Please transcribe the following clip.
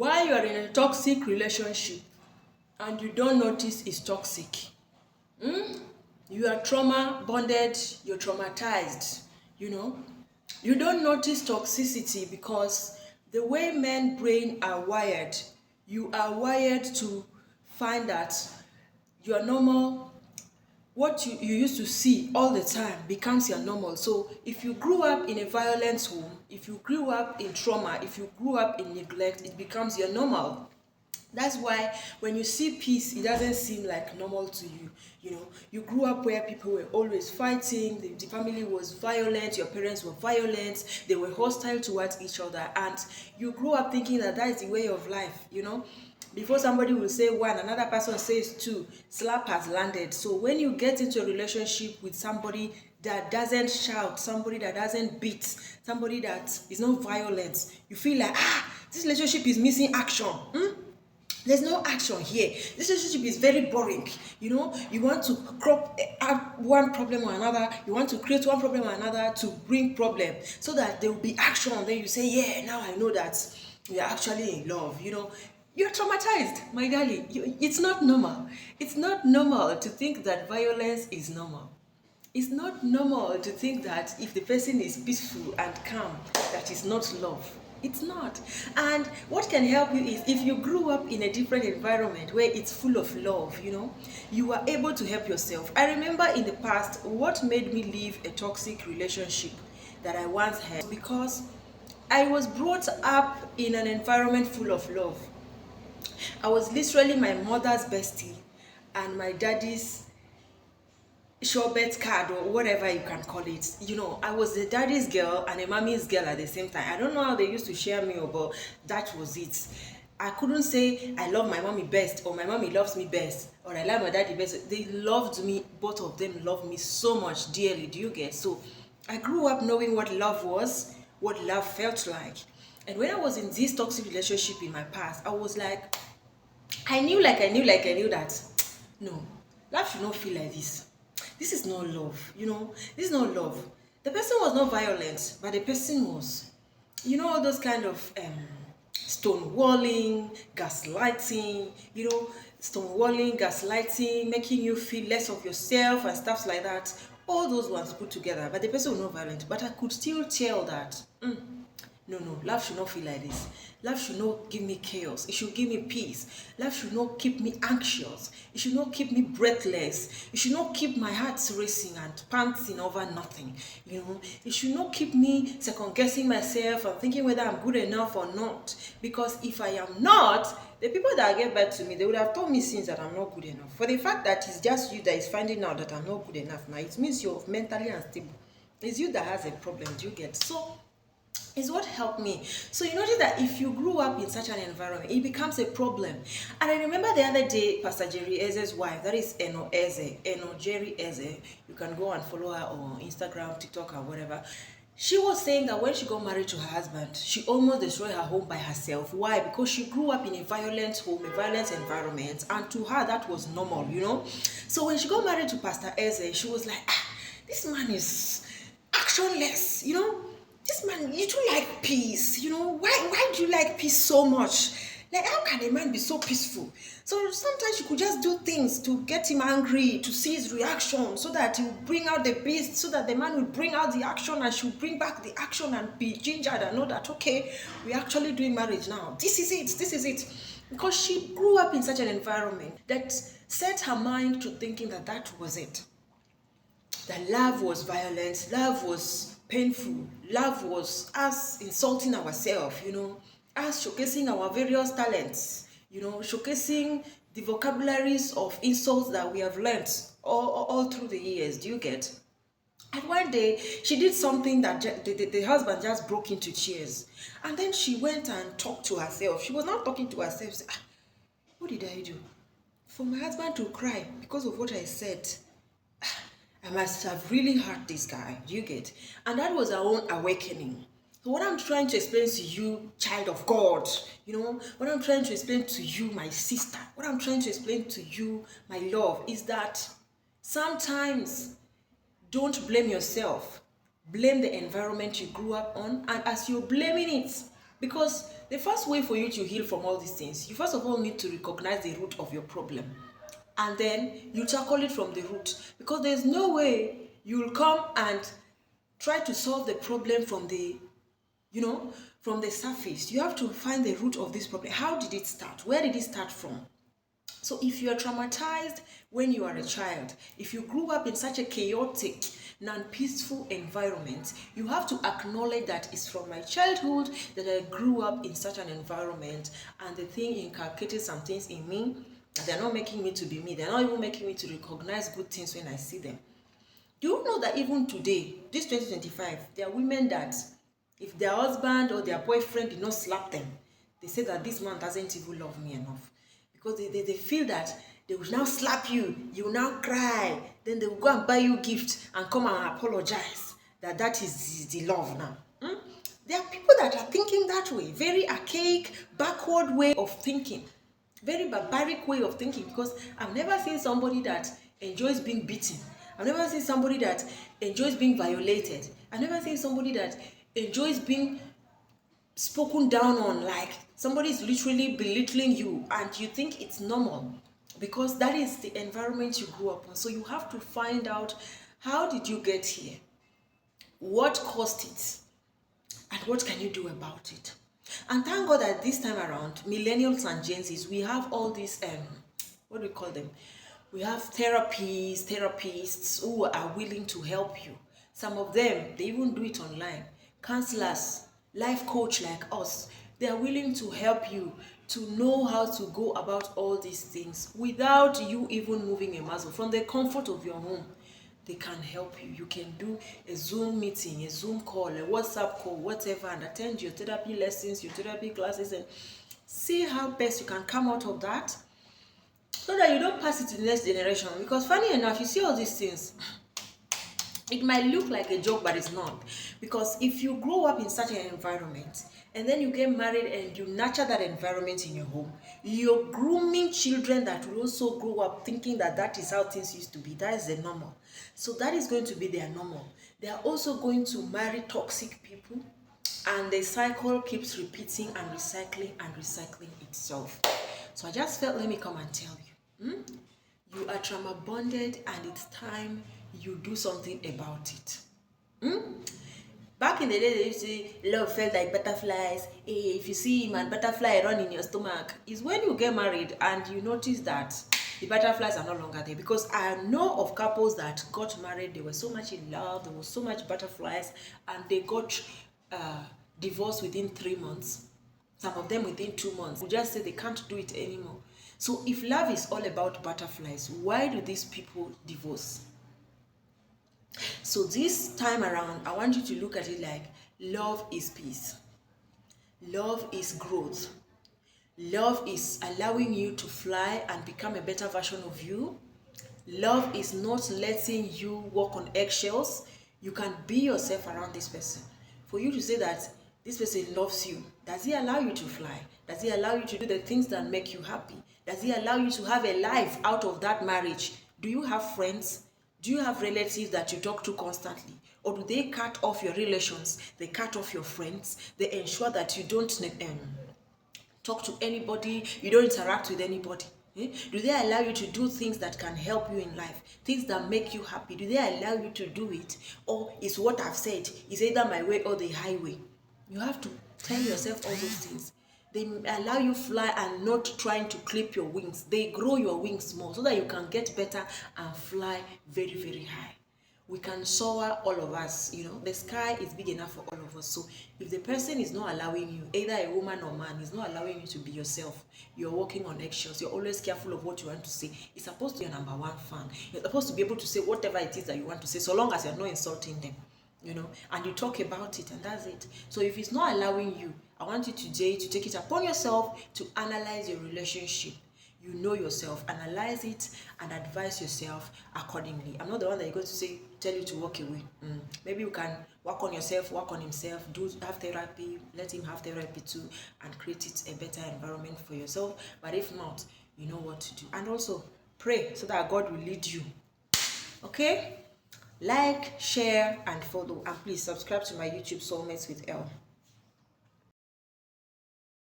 While you are in a toxic relationship and you don't notice it's toxic, you are trauma bonded, you're traumatized, you know. You don't notice toxicity because the way men brain are wired, you are wired to find that your normal, what you used to see all the time becomes your normal. So if you grew up in a violent home, if you grew up in trauma, if you grew up in neglect, it becomes your normal. That's why when you see peace, it doesn't seem like normal to you. You know, you grew up where people were always fighting, the family was violent, your parents were violent, they were hostile towards each other, and you grew up thinking that that is the way of life, you know. Before somebody will say one, another person says two, slap has landed. So when you get into a relationship with somebody that doesn't shout, somebody that doesn't beat, somebody that is not violent, you feel like, this relationship is missing action. There's no action here. This relationship is very boring. You know, you want to crop out one problem or another. You want to create one problem or another to bring problem so that there will be action. Then you say, yeah, now I know that we are actually in love. You know, you're traumatized, my darling. It's not normal. It's not normal to think that violence is normal. It's not normal to think that if the person is peaceful and calm, that is not love. It's not. And what can help you is if you grew up in a different environment where it's full of love, you know, you are able to help yourself. I remember in the past what made me leave a toxic relationship that I once had because I was brought up in an environment full of love. I was literally my mother's bestie and my daddy's showbet card or whatever you can call it. You know, I was a daddy's girl and a mommy's girl at the same time. I don't know how they used to share me, but that was it. I couldn't say I love my mommy best or my mommy loves me best or I love my daddy best. They loved me, both of them loved me so much dearly. Do you get? So I grew up knowing what love was, what love felt like. And when I was in this toxic relationship in my past, I was like, I knew that no, love should not feel like this. This is not love, you know. This is not love. The person was not violent, but the person was, you know, all those kind of stonewalling, gaslighting, you know, stonewalling, gaslighting, making you feel less of yourself and stuff like that. All those ones put together, but the person was not violent. But I could still tell that. No, love should not feel like this. Love should not give me chaos. It should give me peace. Love should not keep me anxious. It should not keep me breathless. It should not keep my heart racing and panting over nothing. You know, it should not keep me second guessing myself and thinking whether I'm good enough or not. Because if I am not, the people that get back to me, they would have told me since that I'm not good enough. For the fact that it's just you that is finding out that I'm not good enough now, it means you're mentally unstable. It's you that has a problem. Do you get? So is what helped me. So you notice that if you grew up in such an environment, it becomes a problem. And I remember the other day, Pastor Jerry Eze's wife, that is Jerry Eze, you can go and follow her on Instagram, TikTok, or whatever. She was saying that when she got married to her husband, she almost destroyed her home by herself. Why? Because she grew up in a violent home, a violent environment, and to her that was normal, you know. So when she got married to Pastor Eze, she was like, this man is actionless, you know. This man, you do like peace, you know. Why do you like peace so much? Like, how can a man be so peaceful? So sometimes you could just do things to get him angry, to see his reaction, so that he will bring out the beast, so that the man will bring out the action and she'll bring back the action and be gingered and know that, okay, we're actually doing marriage now. This is it. Because she grew up in such an environment that set her mind to thinking that that was it. That love was violence, love was painful, love was us insulting ourselves, you know, us showcasing our various talents, you know, showcasing the vocabularies of insults that we have learned all through the years. Do you get? And one day she did something that the husband just broke into tears, and then she went and talked to herself. She was not talking to herself. Say, what did I do for my husband to cry because of what I said? I must have really hurt this guy. Do you get? And that was our own awakening. So what I'm trying to explain to you, child of God, you know, what I'm trying to explain to you, my sister, what I'm trying to explain to you, my love, is that sometimes don't blame yourself. Blame the environment you grew up on, and as you're blaming it, Because the first way for you to heal from all these things, you first of all need to recognize the root of your problem. And then you tackle it from the root. Because there's no way you'll come and try to solve the problem from the, from the surface. You have to find the root of this problem. How did it start? Where did it start from? So if you are traumatized when you are a child, if you grew up in such a chaotic, non-peaceful environment, you have to acknowledge that it's from my childhood that I grew up in such an environment, and the thing inculcated some things in me that they're not making me to be me. They're not even making me to recognize good things when I see them. Do you know that even today, this 2025, there are women that if their husband or their boyfriend did not slap them, they say that this man doesn't even love me enough. Because they feel that they will now slap you, you will now cry, then they will go and buy you gifts and come and apologize. That is the love now. There are people that are thinking that way, very archaic, backward way of thinking, very barbaric way of thinking, because I've never seen somebody that enjoys being beaten. I've never seen somebody that enjoys being violated. I've never seen somebody that enjoys being spoken down on, like somebody is literally belittling you and you think it's normal, because that is the environment you grew up in. So you have to find out, how did you get here, what caused it, and what can you do about it. And thank God that this time around, millennials and Gen Zs, we have all these what do we call them, we have therapists who are willing to help you. Some of them, they even do it online. Counselors, life coach like us, they are willing to help you to know how to go about all these things without you even moving a muscle. From the comfort of your home, they can help you. You can do a Zoom meeting, a Zoom call, a WhatsApp call, whatever, and attend your therapy lessons, your therapy classes, and see how best you can come out of that, so that you don't pass it to the next generation. Because funny enough, you see all these things, it might look like a joke, but it's not. Because if you grow up in such an environment and then you get married and you nurture that environment in your home, you're grooming children that will also grow up thinking that that is how things used to be. That is the normal. So that is going to be their normal. They are also going to marry toxic people, and the cycle keeps repeating and recycling itself. So I just felt, let me come and tell you, you are trauma bonded, and it's time you do something about it. Back in the day, they used to say love felt like butterflies. Hey, if you see him and butterfly run in your stomach, is when you get married and you notice that the butterflies are no longer there. Because I know of couples that got married, they were so much in love, there was so much butterflies, and they got divorced within 3 months. Some of them within 2 months. We just say they can't do it anymore. So if love is all about butterflies, why do these people divorce? So this time around, I want you to look at it like love is peace. Love is growth. Love is allowing you to fly and become a better version of you. Love is not letting you walk on eggshells. You can be yourself around this person. For you to say that this person loves you, does he allow you to fly? Does he allow you to do the things that make you happy? Does he allow you to have a life out of that marriage? Do you have friends? Do you have relatives that you talk to constantly? Or do they cut off your relations? They cut off your friends. They ensure that you don't talk to anybody. You don't interact with anybody. Do they allow you to do things that can help you in life? Things that make you happy? Do they allow you to do it? Or is what I've said is either my way or the highway? You have to tell yourself all those things. They allow you fly and not trying to clip your wings. They grow your wings more so that you can get better and fly very, very high. We can soar, all of us, the sky is big enough for all of us. So if the person is not allowing you, either a woman or man, is not allowing you to be yourself, you're walking on eggshells, you're always careful of what you want to say. It's supposed to be your number one fan. You're supposed to be able to say whatever it is that you want to say, so long as you're not insulting them. And you talk about it, and that's it. So if it's not allowing you, I want you today to take it upon yourself to analyze your relationship. You know yourself, analyze it, and advise yourself accordingly. I'm not the one that you're going to tell you to walk away. Maybe you can work on yourself, work on himself, have therapy, let him have therapy too, and create it a better environment for yourself. But if not, you know what to do. And also pray so that God will lead you. Okay? Like, share, and follow. And please subscribe to my YouTube Soulmates with Elle.